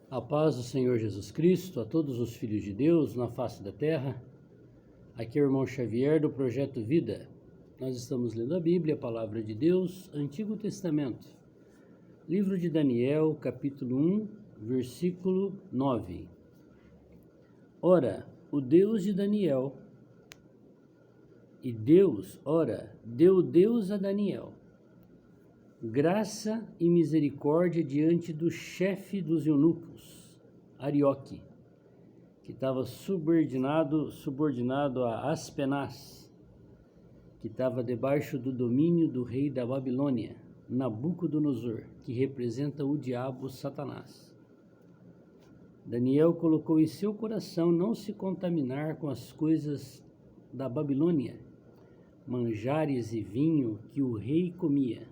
A paz do Senhor Jesus Cristo a todos os filhos de Deus na face da terra. Aqui é o irmão Xavier do Projeto Vida. Nós estamos lendo a Bíblia, a Palavra de Deus, Antigo Testamento. Livro de Daniel, capítulo 1, versículo 9. Ora, o Deus de Daniel, deu Deus a Daniel graça e misericórdia diante do chefe dos eunucos, Arioque, que estava subordinado a Aspenaz, que estava debaixo do domínio do rei da Babilônia, Nabucodonosor, que representa o diabo Satanás. Daniel colocou em seu coração não se contaminar com as coisas da Babilônia, manjares e vinho que o rei comia,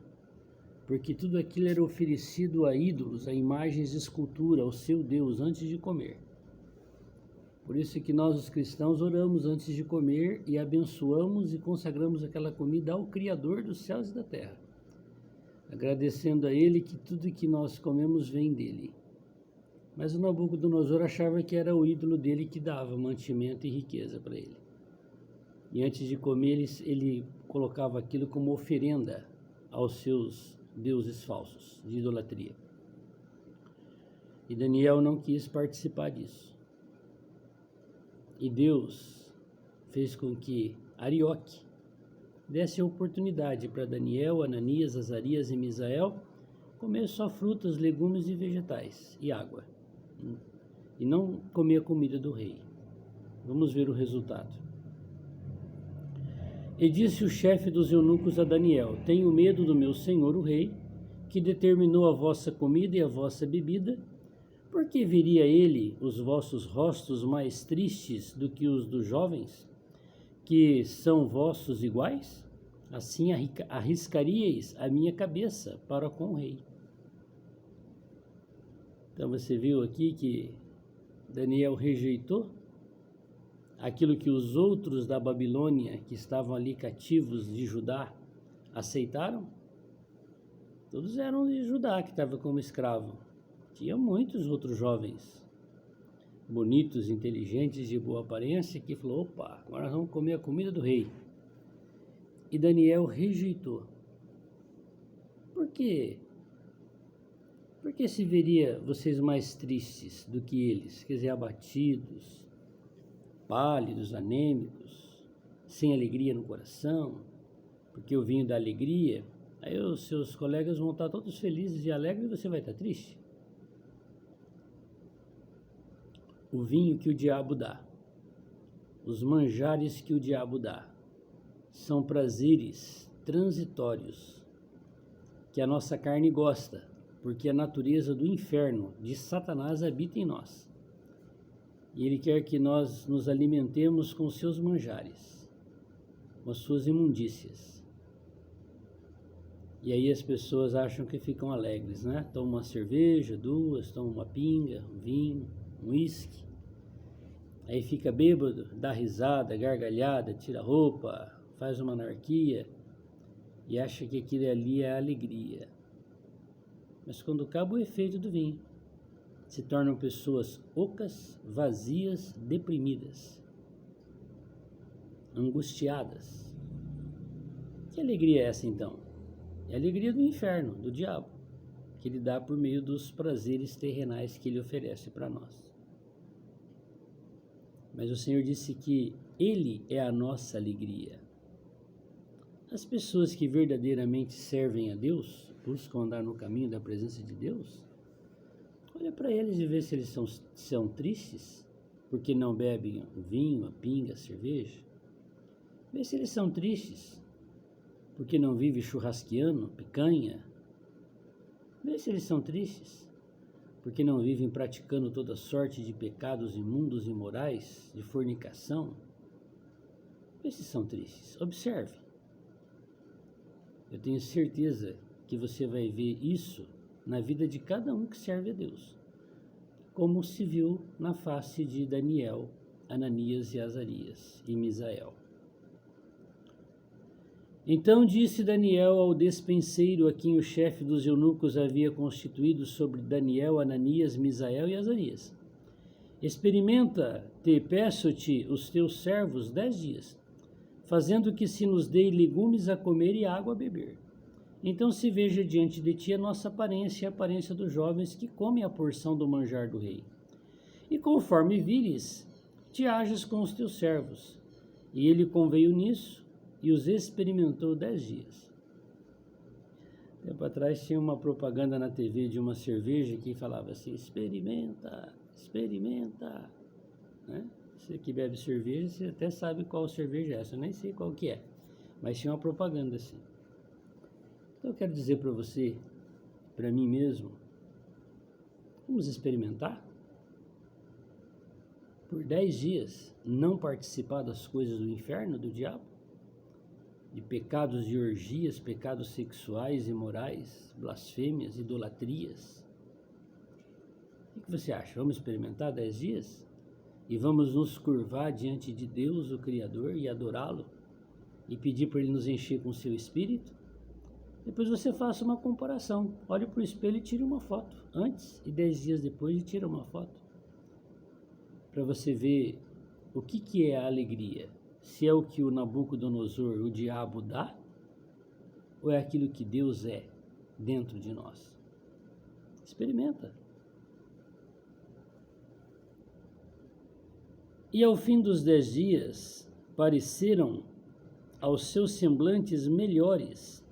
porque tudo aquilo era oferecido a ídolos, a imagens de escultura, ao seu Deus, antes de comer. Por isso que nós, os cristãos, oramos antes de comer e abençoamos e consagramos aquela comida ao Criador dos céus e da terra, agradecendo a Ele que tudo que nós comemos vem dEle. Mas o Nabucodonosor achava que era o ídolo dele que dava mantimento e riqueza para ele. E antes de comer, ele colocava aquilo como oferenda aos seus deuses falsos, de idolatria. E Daniel não quis participar disso. E Deus fez com que Arioque desse a oportunidade para Daniel, Ananias, Azarias e Misael comer só frutas, legumes e vegetais e água. E não comer a comida do rei. Vamos ver o resultado. E disse o chefe dos eunucos a Daniel: tenho medo do meu senhor o rei, que determinou a vossa comida e a vossa bebida, porque veria ele os vossos rostos mais tristes do que os dos jovens, que são vossos iguais? Assim arriscaríeis a minha cabeça para com o rei. Então você viu aqui que Daniel rejeitou aquilo que os outros da Babilônia, que estavam ali cativos de Judá, aceitaram. Todos eram de Judá, que estava como escravo. Tinha muitos outros jovens, bonitos, inteligentes, de boa aparência, que falou: opa, agora nós vamos comer a comida do rei. E Daniel rejeitou. Por quê? Porque se veria vocês mais tristes do que eles, quer dizer, abatidos, pálidos, anêmicos, sem alegria no coração, porque o vinho da alegria, aí os seus colegas vão estar todos felizes e alegres e você vai estar triste. O vinho que o diabo dá, os manjares que o diabo dá, são prazeres transitórios que a nossa carne gosta, porque a natureza do inferno, de Satanás, habita em nós. E ele quer que nós nos alimentemos com os seus manjares, com as suas imundícias. E aí as pessoas acham que ficam alegres, né? Tomam uma cerveja, duas, tomam uma pinga, um vinho, um uísque. Aí fica bêbado, dá risada, gargalhada, tira a roupa, faz uma anarquia e acha que aquilo ali é alegria. Mas quando acaba o efeito do vinho, se tornam pessoas ocas, vazias, deprimidas, angustiadas. Que alegria é essa então? É a alegria do inferno, do diabo, que ele dá por meio dos prazeres terrenais que ele oferece para nós. Mas o Senhor disse que Ele é a nossa alegria. As pessoas que verdadeiramente servem a Deus, buscam andar no caminho da presença de Deus, olha para eles e vê se eles são tristes, porque não bebem o vinho, a pinga, a cerveja. Vê se eles são tristes, porque não vivem churrasqueando, picanha. Vê se eles são tristes, porque não vivem praticando toda sorte de pecados imundos e imorais, de fornicação. Vê se são tristes. Observe. Eu tenho certeza que você vai ver isso na vida de cada um que serve a Deus, como se viu na face de Daniel, Ananias e Azarias e Misael. Então disse Daniel ao despenseiro, a quem o chefe dos eunucos havia constituído sobre Daniel, Ananias, Misael e Azarias: Experimenta-te, peço-te, os teus servos 10 dias, fazendo que se nos dê legumes a comer e água a beber. Então se veja diante de ti a nossa aparência e a aparência dos jovens que comem a porção do manjar do rei. E conforme vires, te ajas com os teus servos. E ele conveio nisso e os experimentou 10 dias. Tempo atrás tinha uma propaganda na TV de uma cerveja que falava assim: experimenta, experimenta, né? Você que bebe cerveja, você até sabe qual cerveja é essa, eu nem sei qual que é, mas tinha uma propaganda assim. Então eu quero dizer para você, para mim mesmo, vamos experimentar? Por 10 dias, não participar das coisas do inferno, do diabo, de pecados de orgias, pecados sexuais, imorais, blasfêmias, idolatrias. O que você acha? Vamos experimentar 10 dias? E vamos nos curvar diante de Deus, o Criador, e adorá-lo? E pedir para Ele nos encher com o seu Espírito? Depois você faça uma comparação. Olhe para o espelho e tire uma foto. Antes e 10 dias depois, tira uma foto. Para você ver o que é a alegria. Se é o que o Nabucodonosor, o diabo, dá, ou é aquilo que Deus é dentro de nós. Experimenta. E ao fim dos 10 dias, pareceram aos seus semblantes melhores.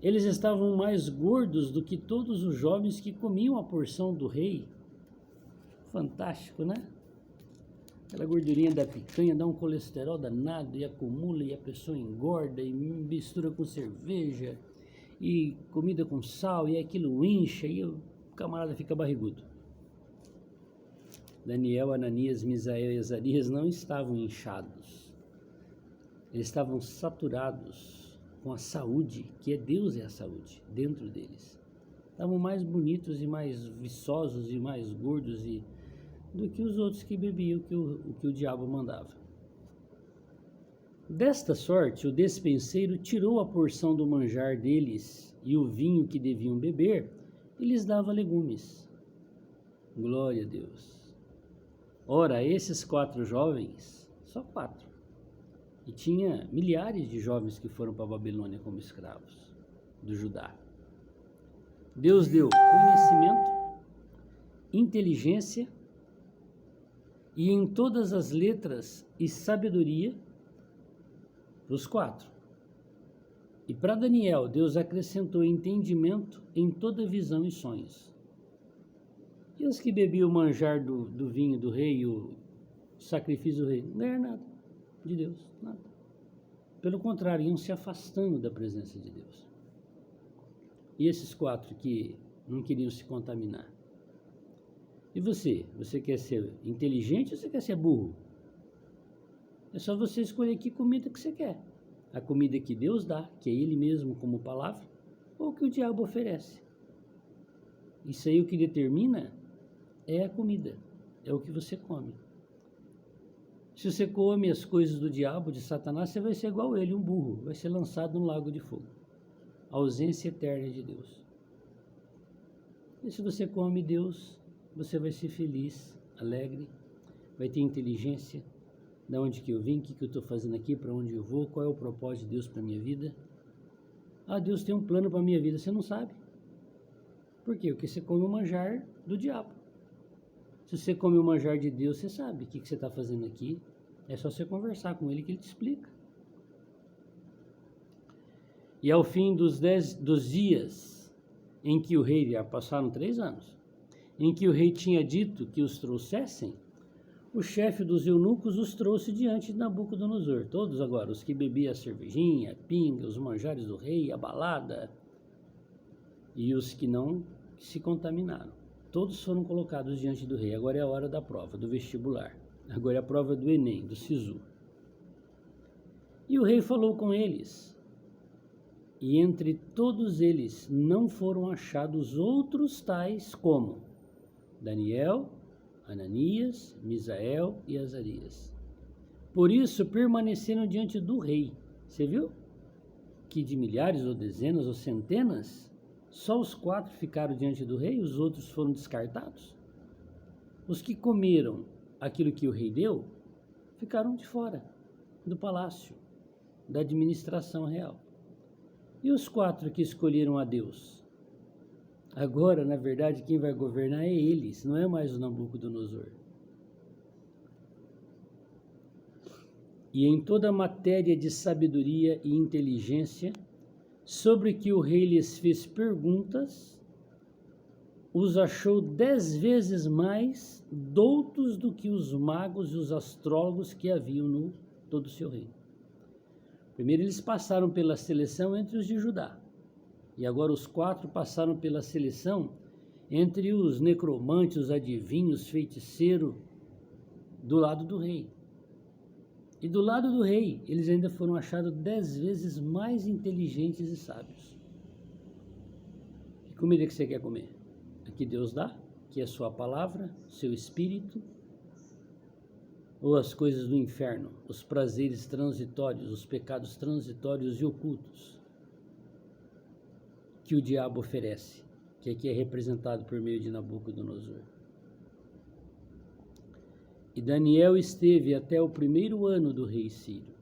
Eles estavam mais gordos do que todos os jovens que comiam a porção do rei. Fantástico, né? Aquela gordurinha da picanha dá um colesterol danado e acumula e a pessoa engorda e mistura com cerveja e comida com sal e aquilo incha e o camarada fica barrigudo. Daniel, Ananias, Misael e Azarias não estavam inchados. Eles estavam saturados com a saúde, que é Deus é a saúde, dentro deles. Estavam mais bonitos e mais viçosos e mais gordos do que os outros que bebiam o que o diabo mandava. Desta sorte, o despenseiro tirou a porção do manjar deles e o vinho que deviam beber e lhes dava legumes. Glória a Deus. Ora, esses 4 jovens, só 4, e tinha milhares de jovens que foram para a Babilônia como escravos do Judá. Deus deu conhecimento, inteligência e em todas as letras e sabedoria para os 4. E para Daniel, Deus acrescentou entendimento em toda visão e sonhos. E os que bebiam o manjar do vinho do rei, o sacrifício do rei, não ganharam nada de Deus, nada. Pelo contrário, iam se afastando da presença de Deus. E esses 4 que não queriam se contaminar. E você? Você quer ser inteligente ou você quer ser burro? É só você escolher que comida que você quer. A comida que Deus dá, que é Ele mesmo como palavra, ou que o diabo oferece. Isso aí o que determina é a comida, é o que você come. Se você come as coisas do diabo, de Satanás, você vai ser igual a ele, um burro, vai ser lançado no lago de fogo. A ausência eterna de Deus. E se você come Deus, você vai ser feliz, alegre, vai ter inteligência, de onde que eu vim, o que eu estou fazendo aqui, para onde eu vou, qual é o propósito de Deus para a minha vida. Ah, Deus tem um plano para a minha vida, você não sabe. Por quê? Porque você come o manjar do diabo. Se você come o manjar de Deus, você sabe o que você está fazendo aqui. É só você conversar com Ele que Ele te explica. E ao fim dos dias em que o rei, já passaram 3 anos, em que o rei tinha dito que os trouxessem, o chefe dos eunucos os trouxe diante de Nabucodonosor. Todos agora, os que bebiam a cervejinha, a pinga, os manjares do rei, a balada, e os que não se contaminaram. Todos foram colocados diante do rei. Agora é a hora da prova, do vestibular. Agora é a prova do Enem, do SISU. E o rei falou com eles. E entre todos eles não foram achados outros tais como Daniel, Ananias, Misael e Azarias. Por isso permaneceram diante do rei. Você viu? que de milhares ou dezenas ou centenas, só os 4 ficaram diante do rei, os outros foram descartados. Os que comeram aquilo que o rei deu, ficaram de fora do palácio, da administração real. E os 4 que escolheram a Deus? Agora, na verdade, quem vai governar é eles, não é mais o Nabucodonosor. E em toda a matéria de sabedoria e inteligência, sobre que o rei lhes fez perguntas, os achou 10 vezes mais doutos do que os magos e os astrólogos que haviam no todo o seu reino. Primeiro eles passaram pela seleção entre os de Judá, e agora os 4 passaram pela seleção entre os necromantes, os adivinhos, feiticeiros, do lado do rei. E do lado do rei, eles ainda foram achados 10 vezes mais inteligentes e sábios. Que comida que você quer comer? A que Deus dá, que é a sua palavra, seu espírito, ou as coisas do inferno, os prazeres transitórios, os pecados transitórios e ocultos que o diabo oferece, que aqui é representado por meio de Nabucodonosor. E Daniel esteve até o 1º ano do rei Ciro.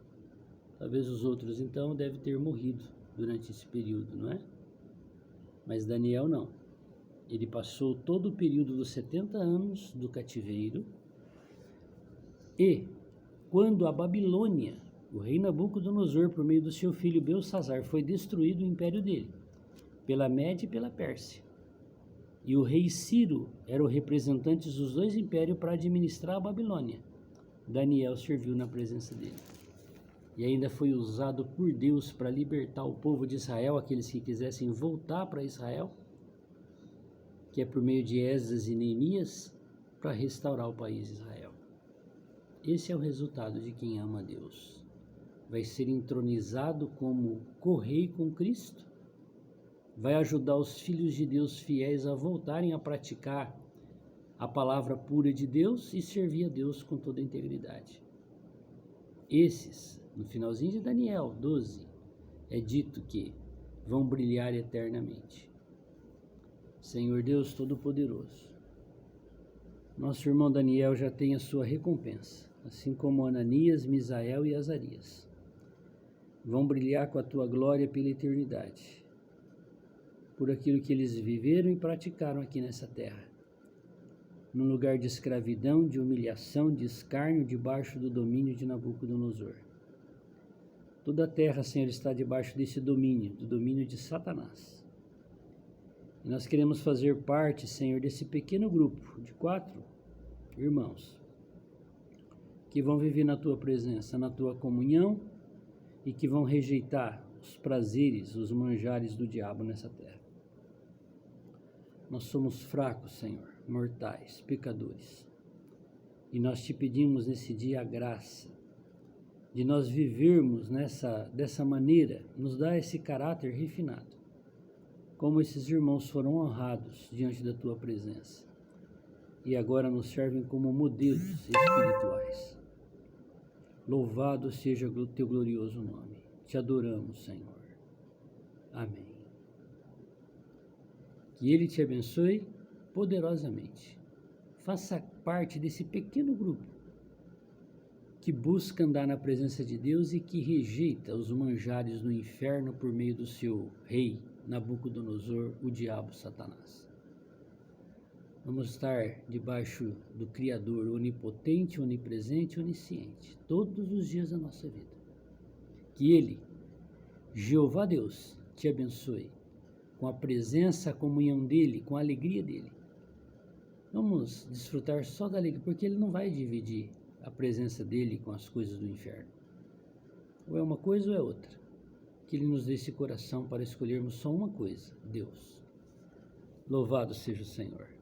Talvez os outros, então, devem ter morrido durante esse período, não é? Mas Daniel não. Ele passou todo o período dos 70 anos do cativeiro. E, quando a Babilônia, o rei Nabucodonosor, por meio do seu filho Belsassar, foi destruído o império dele, pela Média e pela Pérsia. E o rei Ciro era o representante dos 2 impérios para administrar a Babilônia. Daniel serviu na presença dele. E ainda foi usado por Deus para libertar o povo de Israel, aqueles que quisessem voltar para Israel, que é por meio de Esdras e Neemias, para restaurar o país de Israel. Esse é o resultado de quem ama a Deus. Vai ser entronizado como co-rei com Cristo. Vai ajudar os filhos de Deus fiéis a voltarem a praticar a palavra pura de Deus e servir a Deus com toda a integridade. Esses, no finalzinho de Daniel 12, é dito que vão brilhar eternamente. Senhor Deus Todo-Poderoso, nosso irmão Daniel já tem a sua recompensa, assim como Ananias, Misael e Azarias. Vão brilhar com a tua glória pela eternidade, por aquilo que eles viveram e praticaram aqui nessa terra, num lugar de escravidão, de humilhação, de escárnio, debaixo do domínio de Nabucodonosor. Toda a terra, Senhor, está debaixo desse domínio, do domínio de Satanás. E nós queremos fazer parte, Senhor, desse pequeno grupo de 4 irmãos que vão viver na tua presença, na tua comunhão, e que vão rejeitar os prazeres, os manjares do diabo nessa terra. Nós somos fracos, Senhor, mortais, pecadores. E nós te pedimos nesse dia a graça de nós vivermos dessa maneira, nos dá esse caráter refinado, como esses irmãos foram honrados diante da tua presença e agora nos servem como modelos espirituais. Louvado seja o teu glorioso nome. Te adoramos, Senhor. Amém. Que Ele te abençoe poderosamente. Faça parte desse pequeno grupo que busca andar na presença de Deus e que rejeita os manjares do inferno por meio do seu rei Nabucodonosor, o diabo Satanás. Vamos estar debaixo do Criador onipotente, onipresente e onisciente todos os dias da nossa vida. Que Ele, Jeová Deus, te abençoe com a presença, a comunhão dEle, com a alegria dEle. Vamos desfrutar só da alegria, porque Ele não vai dividir a presença dEle com as coisas do inferno. Ou é uma coisa ou é outra. Que Ele nos dê esse coração para escolhermos só uma coisa, Deus. Louvado seja o Senhor.